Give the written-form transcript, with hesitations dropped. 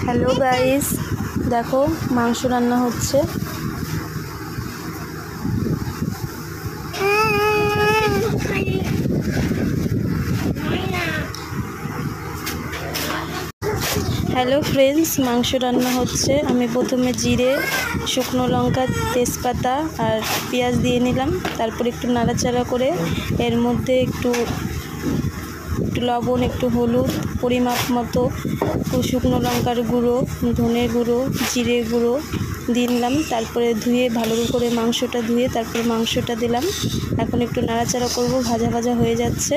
Hello guys, দেখো মাংস রান্না হচ্ছে। হ্যালো ফ্রেন্ডস, মাংস রান্না হচ্ছে। আমি প্রথমে জিরে, শুকনো লঙ্কা, তেজপাতা আর পেঁয়াজ দিয়ে নিলাম। তারপর একটু নাড়াচাড়া করে এর মধ্যে একটু লবণ, একটু হলুদ, পরিমাপ মতো শুকনো লঙ্কার গুঁড়ো, ধনে গুঁড়ো, জিরে গুঁড়ো দিয়ে নিলাম। তারপরে ধুয়ে ভালো করে মাংসটা ধুয়ে তারপরে মাংসটা দিলাম। এখন একটু নাড়াচাড়া করব, ভাজা ভাজা হয়ে যাচ্ছে।